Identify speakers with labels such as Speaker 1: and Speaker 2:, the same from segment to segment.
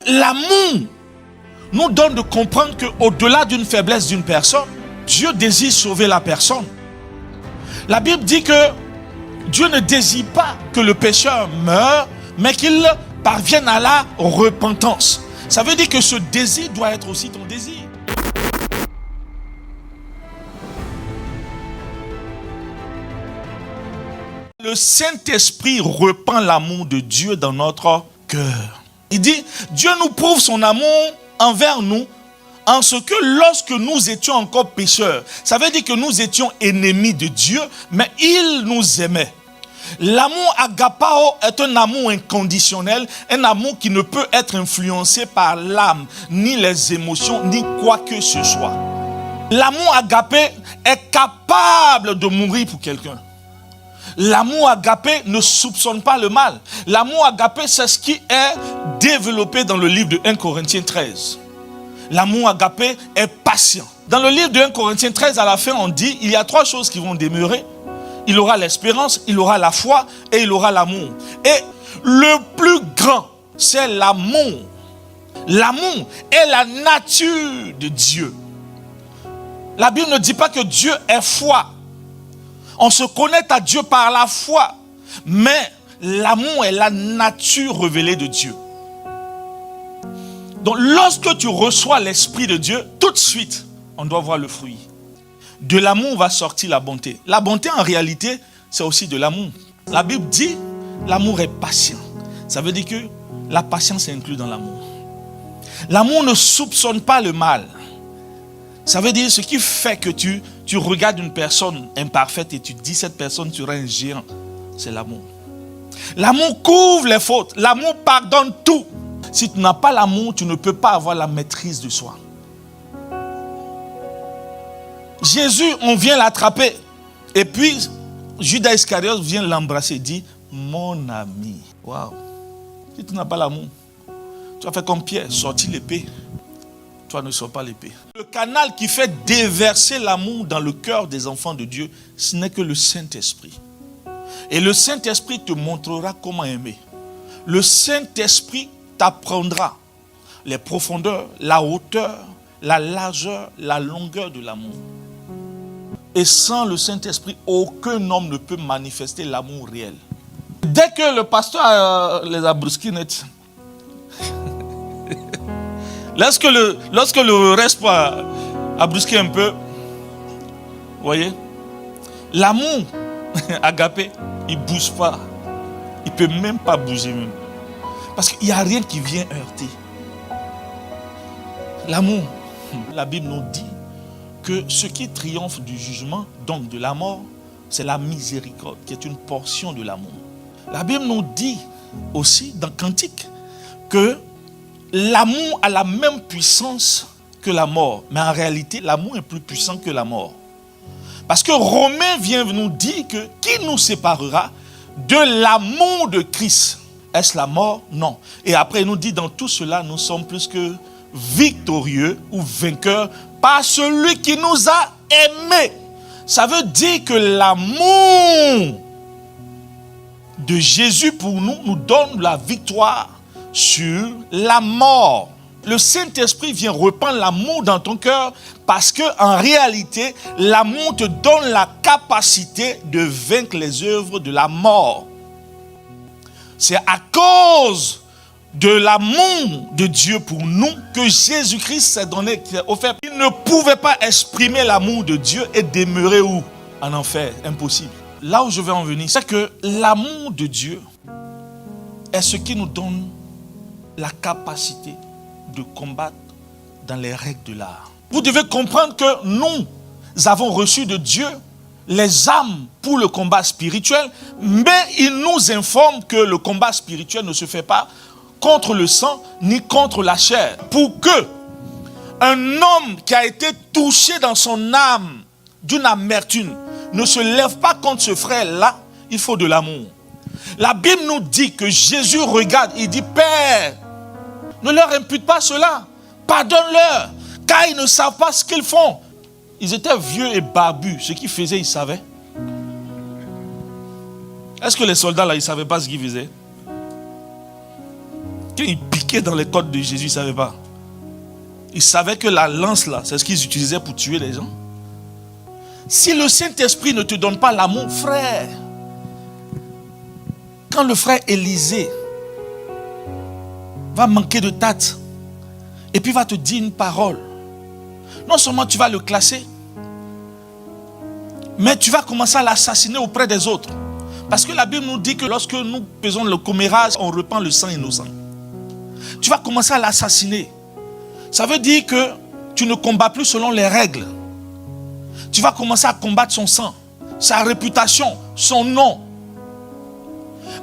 Speaker 1: L'amour nous donne de comprendre qu'au-delà d'une faiblesse d'une personne, Dieu désire sauver la personne. La Bible dit que Dieu ne désire pas que le pécheur meure, mais qu'il parvienne à la repentance. Ça veut dire que ce désir doit être aussi ton désir. Le Saint-Esprit repent l'amour de Dieu dans notre cœur. Il dit, Dieu nous prouve son amour envers nous en ce que lorsque nous étions encore pécheurs, ça veut dire que nous étions ennemis de Dieu, mais il nous aimait. L'amour agapao est un amour inconditionnel, un amour qui ne peut être influencé par l'âme, ni les émotions, ni quoi que ce soit. L'amour agapé est capable de mourir pour quelqu'un. L'amour agapé ne soupçonne pas le mal. L'amour agapé, c'est ce qui est développé dans le livre de 1 Corinthiens 13. L'amour agapé est patient. Dans le livre de 1 Corinthiens 13, à la fin, on dit, il y a 3 choses qui vont demeurer. Il aura l'espérance, il aura la foi et il aura l'amour. Et le plus grand, c'est l'amour. L'amour est la nature de Dieu. La Bible ne dit pas que Dieu est foi. On se connecte à Dieu par la foi. Mais l'amour est la nature révélée de Dieu. Donc lorsque tu reçois l'Esprit de Dieu, tout de suite, on doit voir le fruit. De l'amour va sortir la bonté. La bonté, en réalité, c'est aussi de l'amour. La Bible dit, l'amour est patient. Ça veut dire que la patience est inclue dans l'amour. L'amour ne soupçonne pas le mal. Ça veut dire ce qui fait que tu regardes une personne imparfaite et tu dis cette personne sera un géant. C'est l'amour. L'amour couvre les fautes. L'amour pardonne tout. Si tu n'as pas l'amour, tu ne peux pas avoir la maîtrise de soi. Jésus, on vient l'attraper. Et puis, Judas Iscariote vient l'embrasser et dit, mon ami. Waouh. Si tu n'as pas l'amour, tu as fait comme Pierre, sorti l'épée. Toi ne sors pas l'épée. Le canal qui fait déverser l'amour dans le cœur des enfants de Dieu, ce n'est que le Saint-Esprit. Et le Saint-Esprit te montrera comment aimer. Le Saint-Esprit t'apprendra les profondeurs, la hauteur, la largeur, la longueur de l'amour. Et sans le Saint-Esprit, aucun homme ne peut manifester l'amour réel. Dès que le pasteur les a brusqués net, lorsque le reste a brusqué un peu, vous voyez, l'amour agapé, il ne bouge pas. Il ne peut même pas bouger même. Parce qu'il n'y a rien qui vient heurter. L'amour, la Bible nous dit que ce qui triomphe du jugement, donc de la mort, c'est la miséricorde, qui est une portion de l'amour. La Bible nous dit aussi dans Cantique que l'amour a la même puissance que la mort. Mais en réalité, l'amour est plus puissant que la mort. Parce que Romains vient nous dire que qui nous séparera de l'amour de Christ? Est-ce la mort? Non. Et après, il nous dit dans tout cela, nous sommes plus que victorieux ou vainqueurs par celui qui nous a aimés. Ça veut dire que l'amour de Jésus pour nous, nous donne la victoire sur la mort. Le Saint-Esprit vient reprendre l'amour dans ton cœur parce que en réalité, l'amour te donne la capacité de vaincre les œuvres de la mort. C'est à cause de l'amour de Dieu pour nous que Jésus-Christ s'est donné, s'est offert. Il ne pouvait pas exprimer l'amour de Dieu et demeurer où? En enfer, impossible. Là où je vais en venir, c'est que l'amour de Dieu est ce qui nous donne la capacité de combattre dans les règles de l'art. Vous devez comprendre que nous avons reçu de Dieu les âmes pour le combat spirituel, mais il nous informe que le combat spirituel ne se fait pas contre le sang ni contre la chair. Pour que un homme qui a été touché dans son âme d'une amertume ne se lève pas contre ce frère-là, il faut de l'amour. La Bible nous dit que Jésus regarde, il dit, Père, ne leur impute pas cela, pardonne-leur, car ils ne savent pas ce qu'ils font. Ils étaient vieux et barbus, ce qu'ils faisaient, ils savaient. Est-ce que les soldats là, ils ne savaient pas ce qu'ils faisaient? Quand ils piquaient piqué dans les côtes de Jésus, il ne savait pas. Il savait que la lance là, c'est ce qu'ils utilisaient pour tuer les gens. Si le Saint-Esprit ne te donne pas l'amour, frère, quand le frère Élisée va manquer de tact et puis va te dire une parole, non seulement tu vas le classer, mais tu vas commencer à l'assassiner auprès des autres. Parce que la Bible nous dit que lorsque nous faisons le commérage, on repent le sang innocent. Tu vas commencer à l'assassiner. Ça veut dire que tu ne combats plus selon les règles. Tu vas commencer à combattre son sang, sa réputation, son nom.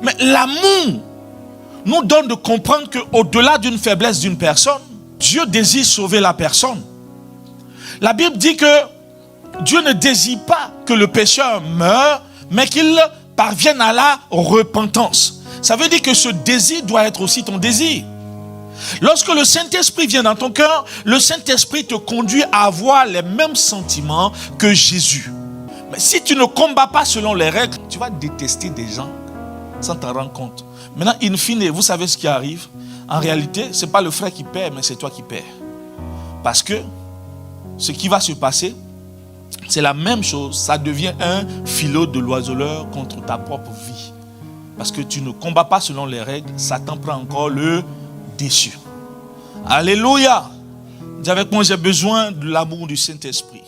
Speaker 1: Mais l'amour nous donne de comprendre qu'au-delà d'une faiblesse d'une personne, Dieu désire sauver la personne. La Bible dit que Dieu ne désire pas que le pécheur meure, mais qu'il parvienne à la repentance. Ça veut dire que ce désir doit être aussi ton désir. Lorsque le Saint-Esprit vient dans ton cœur, le Saint-Esprit te conduit à avoir les mêmes sentiments que Jésus. Mais si tu ne combats pas selon les règles, tu vas détester des gens sans t'en rendre compte. Maintenant, in fine, vous savez ce qui arrive? En réalité, ce n'est pas le frère qui perd, mais c'est toi qui perds. Parce que ce qui va se passer, c'est la même chose. Ça devient un filot de l'oiseleur contre ta propre vie. Parce que tu ne combats pas selon les règles, Satan prend encore le dessus. Alléluia. Dis avec moi, j'ai besoin de l'amour du Saint-Esprit.